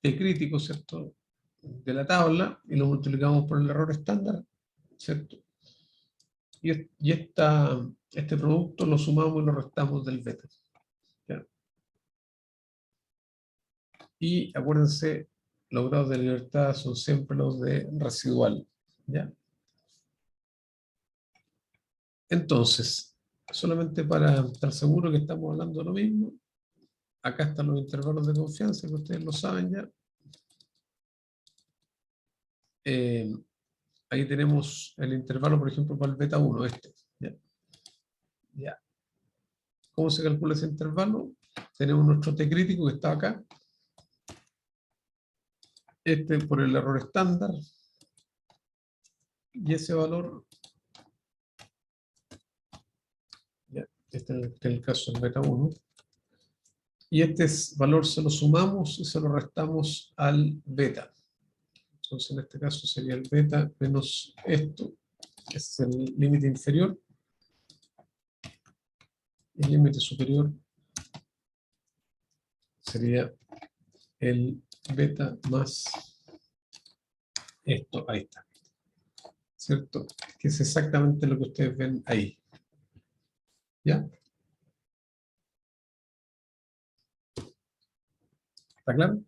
crítico, ¿cierto? De la tabla, y lo multiplicamos por el error estándar, ¿cierto? Y este producto lo sumamos y lo restamos del beta. ¿Ya? Y acuérdense, los grados de libertad son siempre los de residual. ¿Ya? Entonces, solamente para estar seguro que estamos hablando de lo mismo, acá están los intervalos de confianza, que ustedes lo saben ya. Ahí tenemos el intervalo, por ejemplo, para el beta 1, este. ¿Ya? ¿Ya? ¿Cómo se calcula ese intervalo? Tenemos nuestro T crítico que está acá. Este por el error estándar. Y ese valor, ¿ya? Este es el caso del beta 1. Y este valor se lo sumamos y se lo restamos al beta. Entonces en este caso sería el beta menos esto, que es el límite inferior. El límite superior sería el beta más esto, ahí está. ¿Cierto? Que es exactamente lo que ustedes ven ahí. ¿Ya? ¿Está claro?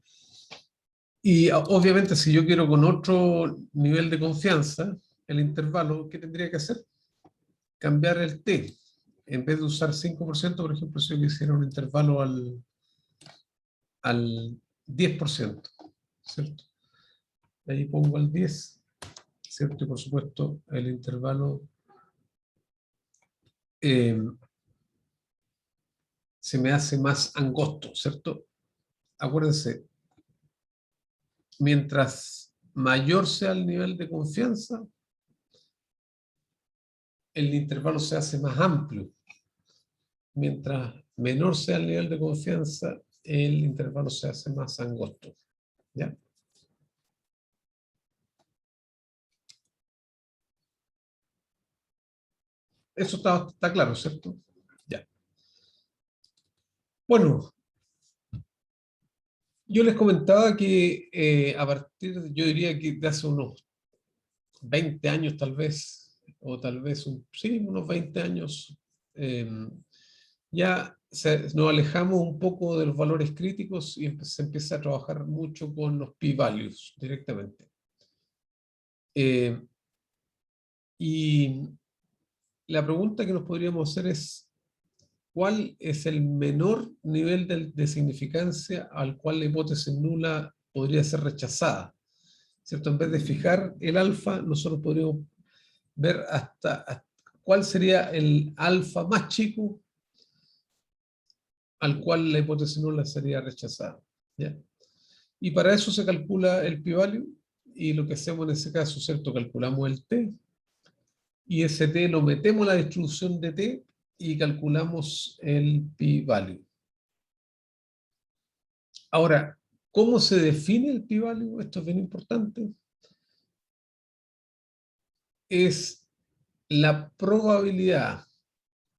Y obviamente si yo quiero con otro nivel de confianza, el intervalo, ¿qué tendría que hacer? Cambiar el T. En vez de usar 5%, por ejemplo, si yo quisiera un intervalo al 10%, ¿cierto? Ahí pongo al 10, ¿cierto? Y por supuesto el intervalo se me hace más angosto, ¿cierto? Acuérdense, mientras mayor sea el nivel de confianza, el intervalo se hace más amplio. Mientras menor sea el nivel de confianza, el intervalo se hace más angosto. ¿Ya? Eso está claro, ¿cierto? Ya. Bueno, yo les comentaba que a partir, yo diría que de hace unos 20 años tal vez, o tal vez, sí, unos 20 años, eh, ya nos alejamos un poco de los valores críticos y se empieza a trabajar mucho con los p-values directamente. Y la pregunta que nos podríamos hacer es, ¿cuál es el menor nivel de significancia al cual la hipótesis nula podría ser rechazada? ¿Cierto? En vez de fijar el alfa, nosotros podríamos ver hasta cuál sería el alfa más chico al cual la hipótesis nula sería rechazada. ¿Ya? Y para eso se calcula el p-value, y lo que hacemos en ese caso, ¿cierto? Calculamos el t, y ese t lo metemos en la distribución de t y calculamos el p-value. Ahora, ¿cómo se define el p-value? Esto es bien importante. Es la probabilidad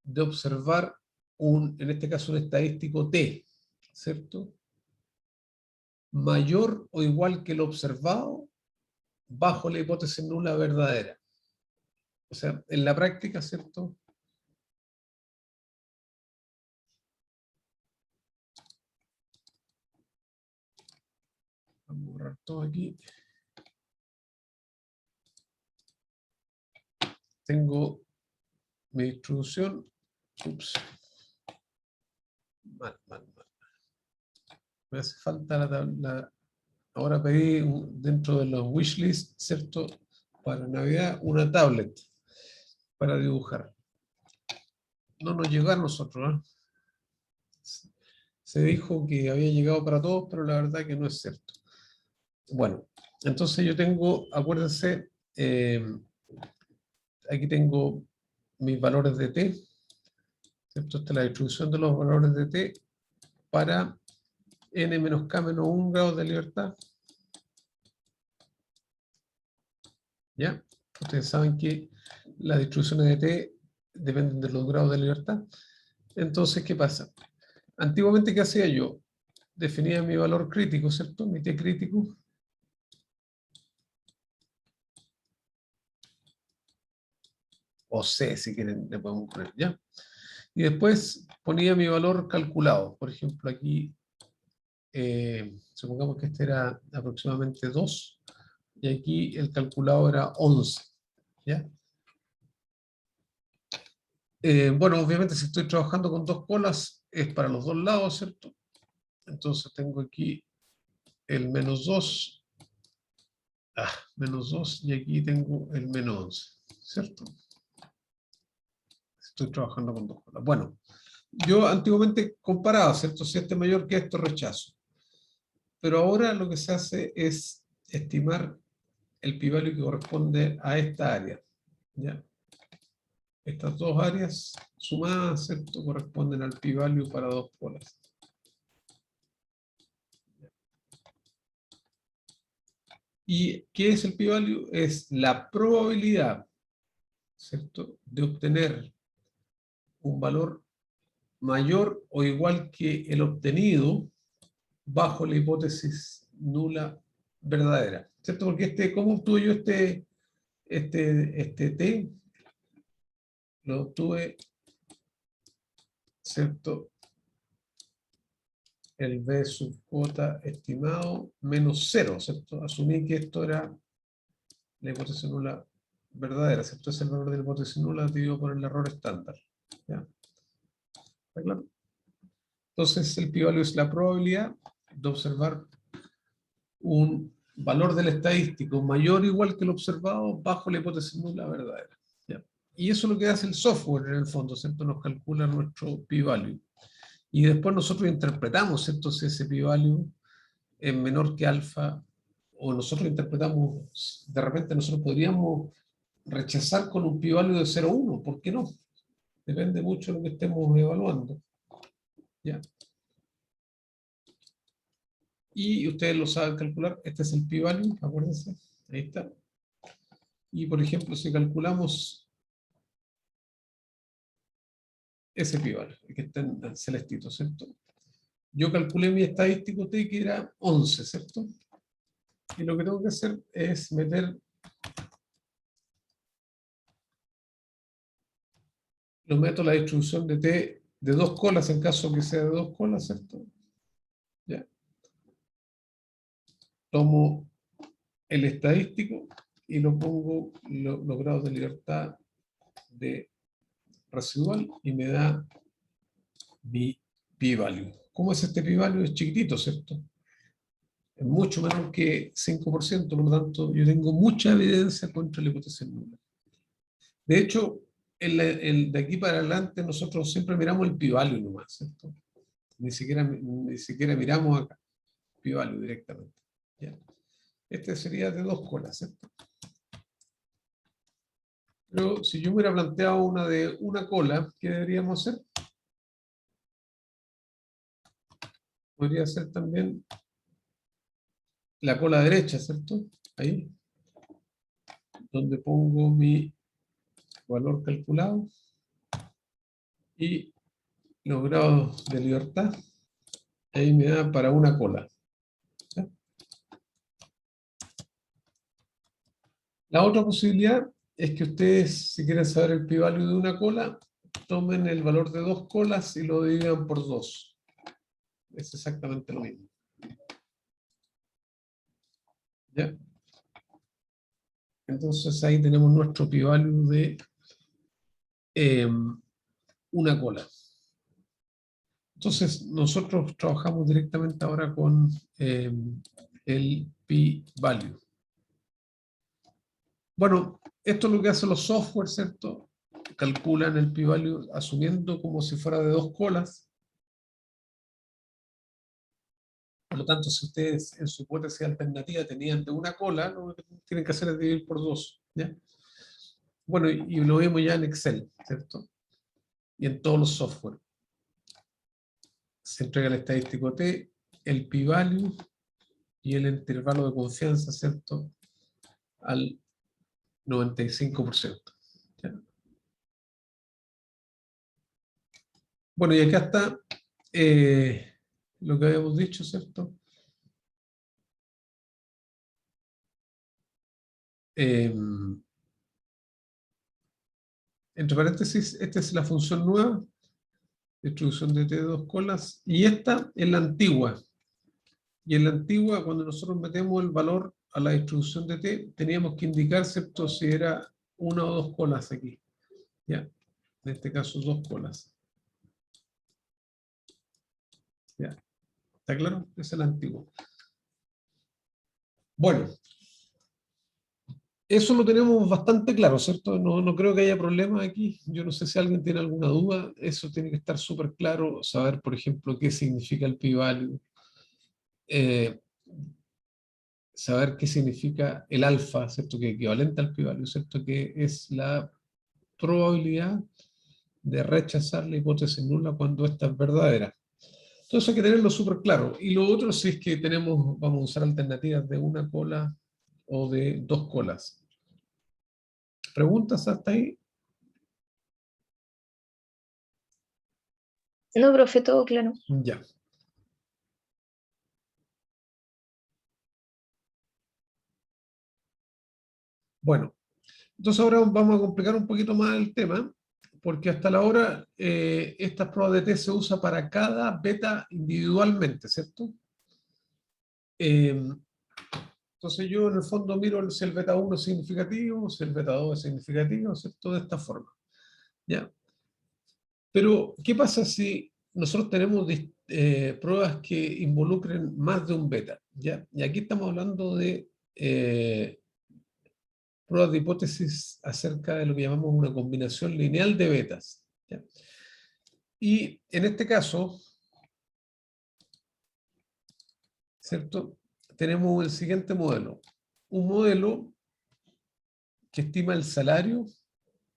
de observar en este caso un estadístico t, ¿cierto? Mayor o igual que lo observado bajo la hipótesis nula verdadera. O sea, en la práctica, ¿cierto? Vamos a borrar todo aquí. Tengo mi distribución. Ups. Mal. Me hace falta la tabla. Ahora pedí dentro de los wishlists, ¿cierto? Para Navidad, una tablet para dibujar. No nos llegó a nosotros, ¿eh? Se dijo que había llegado para todos, pero la verdad que no es cierto. Bueno, entonces yo tengo, acuérdense, aquí tengo mis valores de t, ¿cierto? Esta es la distribución de los valores de t para n menos k menos 1 grado de libertad. ¿Ya? Ustedes saben que las distribuciones de t dependen de los grados de libertad. Entonces, ¿qué pasa? Antiguamente, ¿qué hacía yo? Definía mi valor crítico, ¿cierto? Mi t crítico. O c, si quieren, le podemos poner, ¿ya? Y después ponía mi valor calculado. Por ejemplo, aquí, supongamos que este era aproximadamente 2, y aquí el calculado era 11, ¿ya? Bueno, obviamente si estoy trabajando con dos colas, es para los dos lados, ¿cierto? Entonces tengo aquí el menos 2, menos 2, y aquí tengo el menos 11, ¿cierto? Estoy trabajando con dos colas. Bueno, yo antiguamente comparaba, ¿cierto? Si este es mayor que esto, rechazo. Pero ahora lo que se hace es estimar el p-value que corresponde a esta área, ¿ya? Estas dos áreas sumadas, ¿cierto? Corresponden al p-value para dos colas. ¿Y qué es el p-value? Es la probabilidad, ¿cierto?, de obtener un valor mayor o igual que el obtenido bajo la hipótesis nula verdadera, ¿cierto? Porque ¿cómo obtuve yo este t? Lo obtuve, ¿cierto? El b sub j estimado menos 0, ¿cierto? Asumí que esto era la hipótesis nula verdadera, ¿cierto? Es el valor de la hipótesis nula dividido por el error estándar, ¿ya? ¿Está claro? Entonces, el p-value es la probabilidad de observar un valor del estadístico mayor o igual que lo observado bajo la hipótesis nula verdadera, ¿ya? Y eso es lo que hace el software en el fondo, ¿cierto? Nos calcula nuestro p-value. Y después nosotros interpretamos, ¿cierto? Si ese p-value es menor que alfa, o nosotros interpretamos, de repente nosotros podríamos rechazar con un p-value de 0,1, ¿por qué no? Depende mucho de lo que estemos evaluando, ¿ya? Y ustedes lo saben calcular, este es el p-value, acuérdense, ahí está. Y por ejemplo, si calculamos ese p-value, que está en celestito, ¿cierto? Yo calculé mi estadístico t que era 11, ¿cierto? Y lo que tengo que hacer es meter, lo meto la distribución de t de dos colas, en caso que sea de dos colas, ¿cierto? ¿Ya? Tomo el estadístico y lo pongo los grados de libertad de residual y me da mi p-value. ¿Cómo es este p-value? Es chiquitito, ¿cierto? Es mucho menor que 5%, por lo tanto, yo tengo mucha evidencia contra la hipótesis nula. De hecho, de aquí para adelante nosotros siempre miramos el p-value nomás, ¿cierto? Ni siquiera miramos acá, p-value directamente, ¿ya? Este sería de dos colas, ¿cierto? Pero si yo me hubiera planteado una de una cola, ¿qué deberíamos hacer? Podría ser también la cola derecha, ¿cierto? Ahí, donde pongo mi valor calculado y los grados de libertad. Ahí me da para una cola. ¿Ya? La otra posibilidad es que ustedes, si quieren saber el pi-value de una cola, tomen el valor de dos colas y lo dividan por 2. Es exactamente lo mismo. ¿Ya? Entonces ahí tenemos nuestro pi-value de una cola. Entonces nosotros trabajamos directamente ahora con el pi-value. Bueno, esto es lo que hacen los software, ¿cierto? Calculan el pi-value asumiendo como si fuera de dos colas. Por lo tanto, si ustedes en su hipótesis alternativa tenían de una cola, lo que tienen que hacer es dividir por 2. ¿Ya? Bueno, y lo vemos ya en Excel, ¿cierto? Y en todos los software. Se entrega el estadístico T, el pi-value y el intervalo de confianza, ¿cierto? Al 95%. ¿Ya? Bueno, y acá está lo que habíamos dicho, ¿cierto? Entre paréntesis, esta es la función nueva, distribución de T de dos colas, y esta es la antigua. Y en la antigua, cuando nosotros metemos el valor a la distribución de T, teníamos que indicar, ¿cierto?, si era una o dos colas aquí. ¿Ya? En este caso, dos colas. ¿Ya? ¿Está claro? Esa es la antigua. Bueno, eso lo tenemos bastante claro, ¿cierto? No creo que haya problemas aquí. Yo no sé si alguien tiene alguna duda. Eso tiene que estar súper claro. Saber, por ejemplo, qué significa el pi-value. Saber qué significa el alfa, ¿cierto? Que es equivalente al pi-value, ¿cierto? Que es la probabilidad de rechazar la hipótesis nula cuando esta es verdadera. Entonces hay que tenerlo súper claro. Y lo otro, si es que vamos a usar alternativas de una cola o de dos colas. ¿Preguntas hasta ahí? No, profe, todo claro. Ya. Bueno, entonces ahora vamos a complicar un poquito más el tema, porque hasta la hora estas pruebas de test se usa para cada beta individualmente, ¿cierto? Entonces yo en el fondo miro si el beta 1 es significativo, si el beta 2 es significativo, ¿cierto? De esta forma. ¿Ya? Pero, ¿qué pasa si nosotros tenemos pruebas que involucren más de un beta? ¿Ya? Y aquí estamos hablando de pruebas de hipótesis acerca de lo que llamamos una combinación lineal de betas. ¿Ya? Y en este caso, ¿cierto? Tenemos el siguiente modelo. Un modelo que estima el salario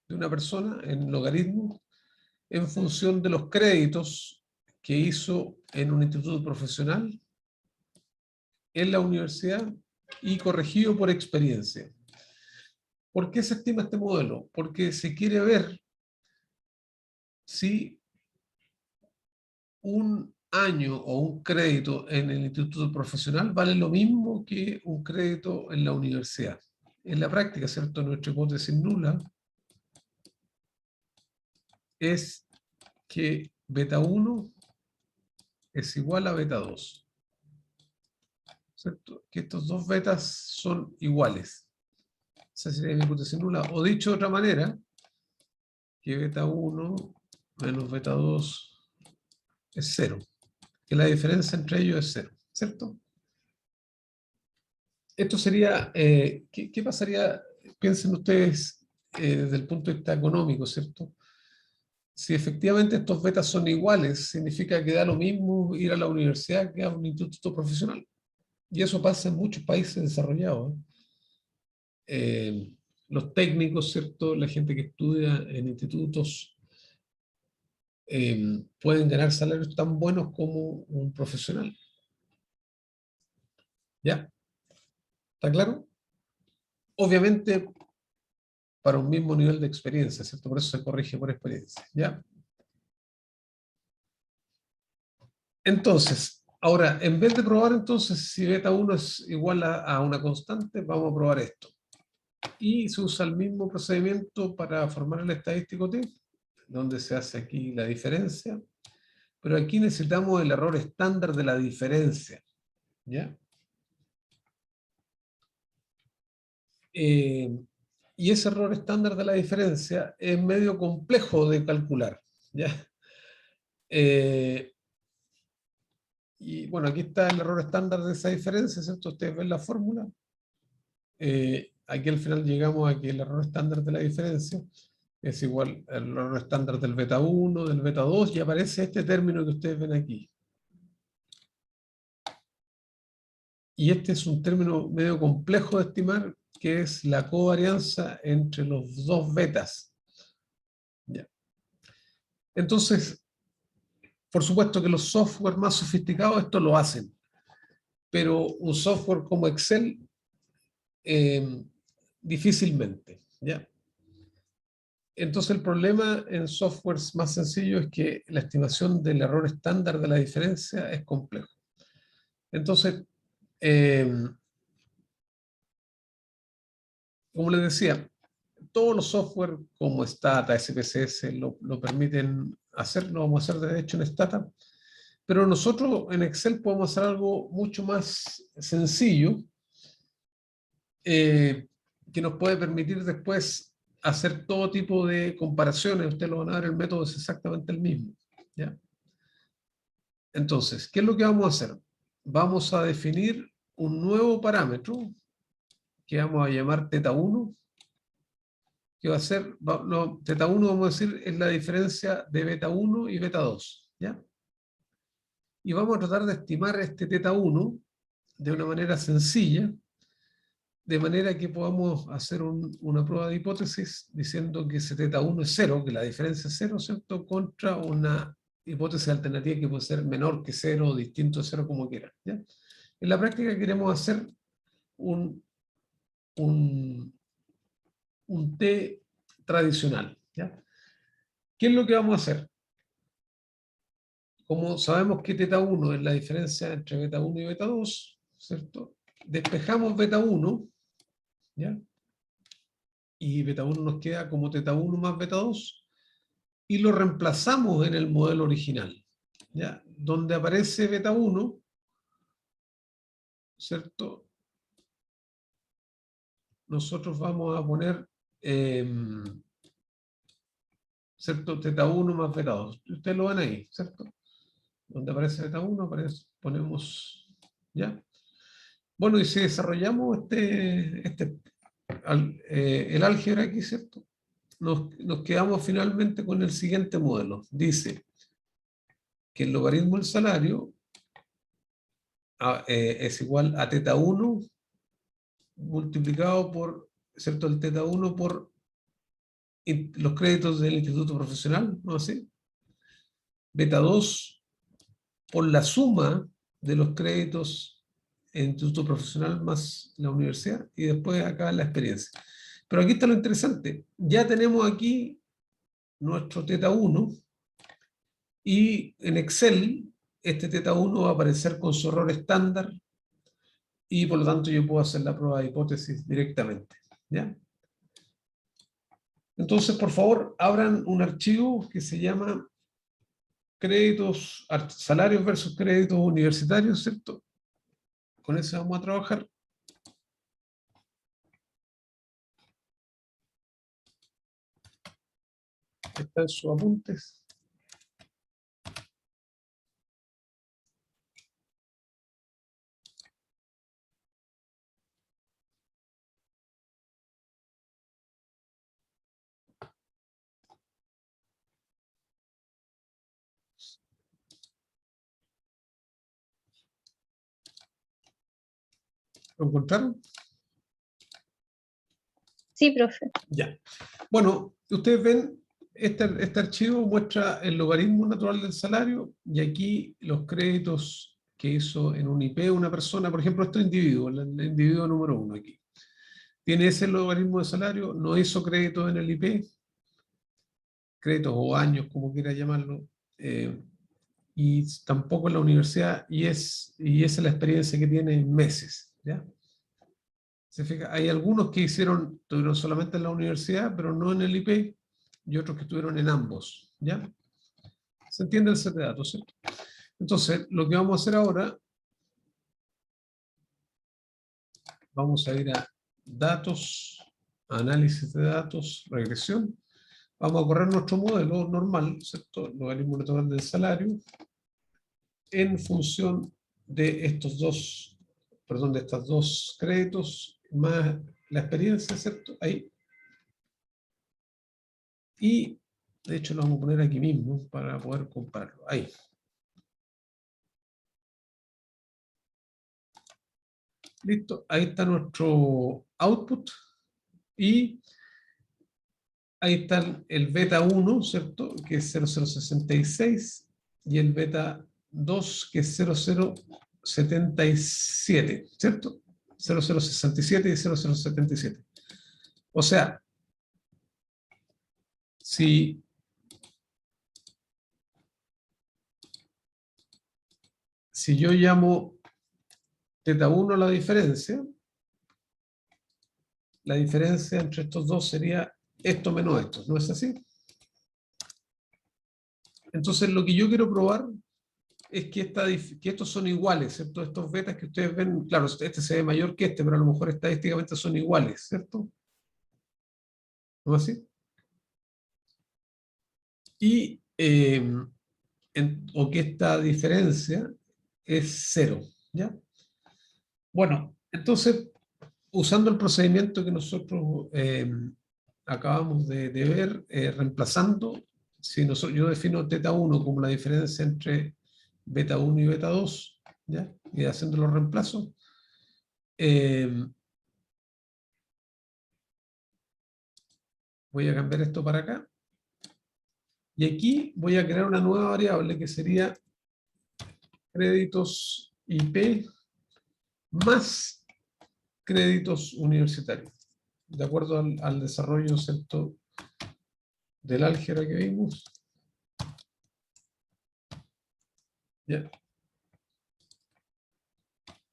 de una persona en logaritmos en función de los créditos que hizo en un instituto profesional, en la universidad y corregido por experiencia. ¿Por qué se estima este modelo? Porque se quiere ver si un año o un crédito en el instituto profesional vale lo mismo que un crédito en la universidad. En la práctica, ¿cierto? Nuestra hipótesis nula es que beta 1 es igual a beta 2. ¿Cierto? Que estos dos betas son iguales. Esa sería mi hipótesis nula. O dicho de otra manera, que beta 1 menos beta 2 es 0. Que la diferencia entre ellos es 0. ¿Cierto? Esto sería, ¿qué pasaría? Piensen ustedes desde el punto de vista económico, ¿cierto? Si efectivamente estos betas son iguales, significa que da lo mismo ir a la universidad que a un instituto profesional. Y eso pasa en muchos países desarrollados. los técnicos, ¿cierto? La gente que estudia en institutos pueden ganar salarios tan buenos como un profesional. ¿Ya? ¿Está claro? Obviamente para un mismo nivel de experiencia, ¿cierto? Por eso se corrige por experiencia, ¿ya? Entonces, ahora, en vez de probar entonces si beta 1 es igual a una constante, vamos a probar esto. Y se usa el mismo procedimiento para formar el estadístico T, donde se hace aquí la diferencia, pero aquí necesitamos el error estándar de la diferencia, ¿ya? Y ese error estándar de la diferencia es medio complejo de calcular, ¿ya? Eh, y bueno, aquí está el error estándar de esa diferencia, ¿cierto? Ustedes ven la fórmula. Aquí al final llegamos a que el error estándar de la diferencia es igual al error estándar del beta 1, del beta 2, y aparece este término que ustedes ven aquí. Y este es un término medio complejo de estimar, que es la covarianza entre los dos betas. ¿Ya? Entonces, por supuesto que los software más sofisticados esto lo hacen, pero un software como Excel eh, difícilmente. ¿Ya? Entonces el problema en softwares más sencillos es que la estimación del error estándar de la diferencia es complejo. Entonces, eh, como les decía, todos los software como Stata, SPSS lo permiten hacer, lo vamos a hacer de hecho en Stata, pero nosotros en Excel podemos hacer algo mucho más sencillo eh, que nos puede permitir después hacer todo tipo de comparaciones. Ustedes lo van a ver, el método es exactamente el mismo. ¿Ya? Entonces, ¿qué es lo que vamos a hacer? Vamos a definir un nuevo parámetro que vamos a llamar θ1, que va a ser, θ1 vamos a decir es la diferencia de beta 1 y beta 2, ¿ya? Y vamos a tratar de estimar este θ1 de una manera sencilla, de manera que podamos hacer una prueba de hipótesis diciendo que ese θ1 es cero, que la diferencia es cero, ¿cierto? Contra una hipótesis alternativa que puede ser menor que cero o distinto de cero, como quiera, ¿ya? En la práctica queremos hacer un, un, un T tradicional, ¿ya? ¿Qué es lo que vamos a hacer? Como sabemos que θ1 es la diferencia entre beta 1 y beta 2, ¿cierto? Despejamos beta 1, ¿ya? Y beta 1 nos queda como θ1 más beta 2, y lo reemplazamos en el modelo original, ¿ya? Donde aparece beta 1, ¿cierto? Nosotros vamos a poner, ¿cierto? θ1 más beta 2. Ustedes lo ven ahí, ¿cierto? Donde aparece beta 1, ponemos, ¿ya? Bueno, y si desarrollamos el álgebra aquí, ¿cierto? Nos quedamos finalmente con el siguiente modelo. Dice que el logaritmo del salario es igual a θ1 multiplicado por, ¿cierto? El θ1 por los créditos del instituto profesional, ¿no así? Beta 2 por la suma de los créditos en instituto profesional más la universidad, y después acá la experiencia. Pero aquí está lo interesante. Ya tenemos aquí nuestro θ1, y en Excel este θ1 va a aparecer con su error estándar, y por lo tanto yo puedo hacer la prueba de hipótesis directamente, ¿ya? Entonces, por favor, abran un archivo que se llama créditos, salarios versus créditos universitarios, ¿cierto? Con eso vamos a trabajar. Están sus apuntes. ¿Lo encontraron? Sí, profe. Ya. Bueno, ustedes ven, este archivo muestra el logaritmo natural del salario y aquí los créditos que hizo en un IP una persona, por ejemplo, este individuo, el individuo número 1 aquí. Tiene ese logaritmo de salario, no hizo créditos en el IP, créditos o años, como quiera llamarlo, y tampoco en la universidad, y esa es la experiencia que tiene en meses, ¿ya? ¿Se fija? Hay algunos que tuvieron solamente en la universidad, pero no en el IP, y otros que estuvieron en ambos, ¿ya? ¿Se entiende el set de datos, ¿cierto? Entonces, lo que vamos a hacer ahora, vamos a ir a datos, análisis de datos, regresión. Vamos a correr nuestro modelo normal, ¿cierto? Logaritmo natural del salario, en función de de estos dos créditos, más la experiencia, ¿cierto? Ahí. Y, de hecho, lo vamos a poner aquí mismo para poder compararlo. Ahí. Listo. Ahí está nuestro output. Y ahí está el beta 1, ¿cierto? Que es 0066. Y el beta 2, que es 0077, ¿cierto? 0067 y 0077. O sea, si yo llamo teta 1 la diferencia entre estos dos sería esto menos esto, ¿no es así? Entonces lo que yo quiero probar es que estos son iguales, ¿cierto? Estos betas que ustedes ven, claro, este se ve mayor que este, pero a lo mejor estadísticamente son iguales, ¿cierto? ¿No es así? Y, o que esta diferencia es cero, ¿ya? Bueno, entonces, usando el procedimiento que nosotros acabamos de ver, reemplazando, si yo defino teta 1 como la diferencia entre beta 1 y beta 2, ¿ya? Y haciendo los reemplazos, voy a cambiar esto para acá. Y aquí voy a crear una nueva variable que sería créditos IP más créditos universitarios, de acuerdo al desarrollo, ¿cierto?, del álgebra que vimos. ¿Ya?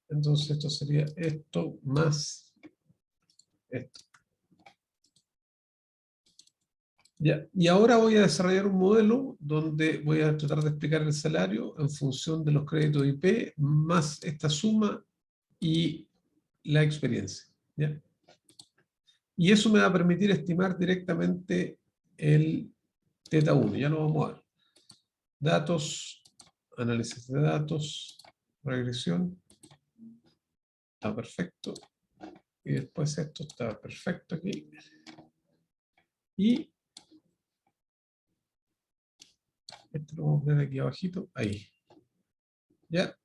Entonces esto sería esto más esto. ¿Ya? Y ahora voy a desarrollar un modelo donde voy a tratar de explicar el salario en función de los créditos IP más esta suma y la experiencia, ¿ya? Y eso me va a permitir estimar directamente el teta 1. Ya lo vamos a ver. Datos, análisis de datos, regresión. Está perfecto. Y después esto está perfecto aquí. Y esto lo vamos a poner aquí abajito. Ahí. ¿Ya?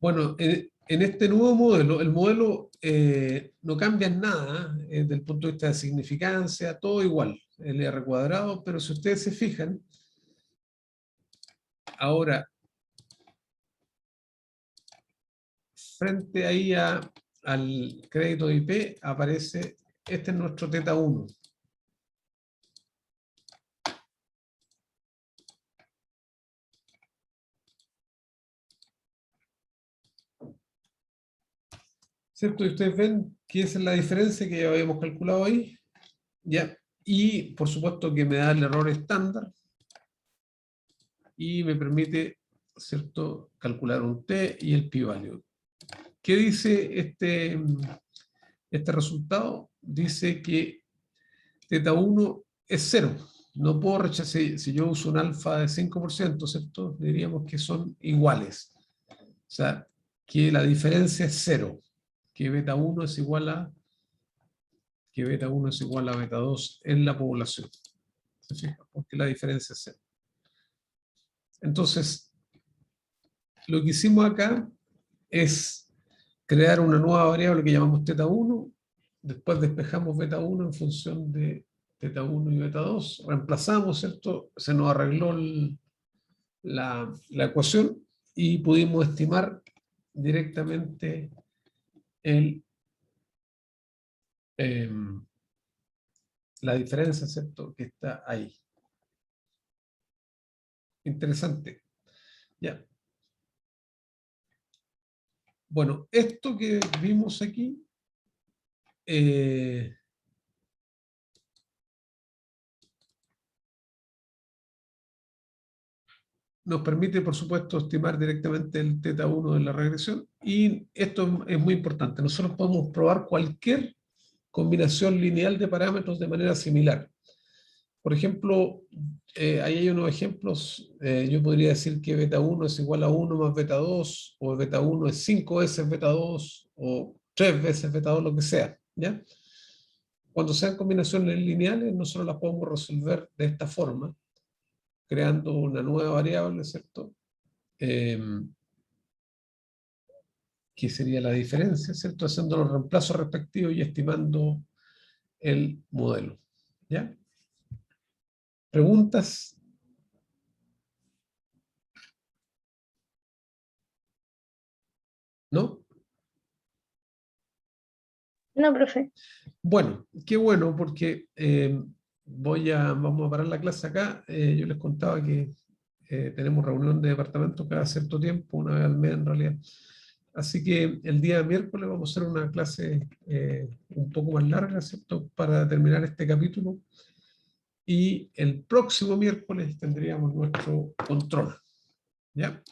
Bueno, en este nuevo modelo, el modelo no cambia en nada desde el punto de vista de significancia, todo igual, el R cuadrado, pero si ustedes se fijan, ahora, frente ahí al crédito de IP, aparece, este es nuestro teta 1. ¿Cierto? Y ustedes ven que esa es la diferencia que ya habíamos calculado ahí. ¿Ya? Y por supuesto que me da el error estándar y me permite, ¿cierto?, calcular un T y el pi-value. ¿Qué dice este resultado? Dice que teta 1 es 0. No puedo rechazar, si yo uso un alfa de 5%, ¿cierto? Diríamos que son iguales. O sea, que la diferencia es 0. Que beta 1 es igual a beta 2 en la población. ¿Se fija? Porque la diferencia es 0. Entonces, lo que hicimos acá es crear una nueva variable que llamamos teta 1 Después despejamos beta 1 en función de beta 1 y beta 2. Reemplazamos, ¿cierto? Se nos arregló la ecuación y pudimos estimar directamente la diferencia, ¿cierto? Que está ahí. Interesante. Ya. Bueno, esto que vimos aquí nos permite, por supuesto, estimar directamente el teta 1 de la regresión, y esto es muy importante. Nosotros podemos probar cualquier combinación lineal de parámetros de manera similar. Por ejemplo, ahí hay unos ejemplos. Yo podría decir que beta 1 es igual a 1 más beta 2, o beta 1 es 5 veces beta 2, o 3 veces beta 2, lo que sea, ¿ya? Cuando sean combinaciones lineales, nosotros las podemos resolver de esta forma, creando una nueva variable, ¿cierto? Que sería la diferencia, ¿cierto? Haciendo los reemplazos respectivos y estimando el modelo, ¿ya? ¿Preguntas? ¿No? No, profe. Bueno, qué bueno, porque vamos a parar la clase acá. Yo les contaba que tenemos reunión de departamento cada cierto tiempo, una vez al mes en realidad. Así que el día miércoles vamos a hacer una clase un poco más larga, ¿cierto? Para terminar este capítulo. Y el próximo miércoles tendríamos nuestro control, ¿ya?